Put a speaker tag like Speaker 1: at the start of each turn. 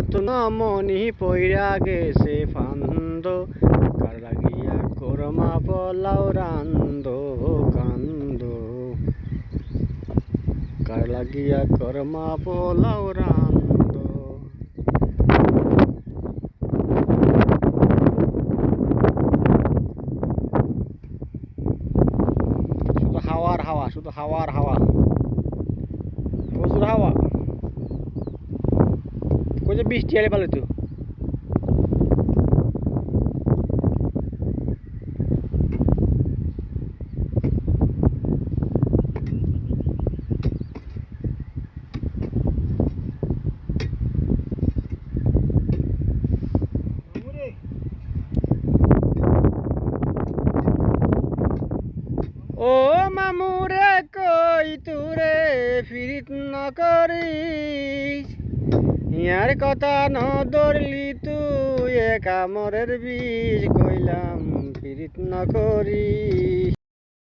Speaker 1: নতুন মনি পইরা গেছে ফান্দ, কার লাগিয়া কোরমা পলাও রান্দ কান্দ, কার লাগিয়া কোরমা পলাও রান্দ। শুধু হাওয়ার হাওয়া, শুধু হাওয়ার হাওয়া, প্রচুর হাওয়া। কই যে বৃষ্টি এলে ভালো তো। ও মামুরে কই তুরে ফিরিত নকরিস, ইয়ার কথা ন ধরলি তুই একা মরের বিষ, কইলাম ফিরিত নকরিস।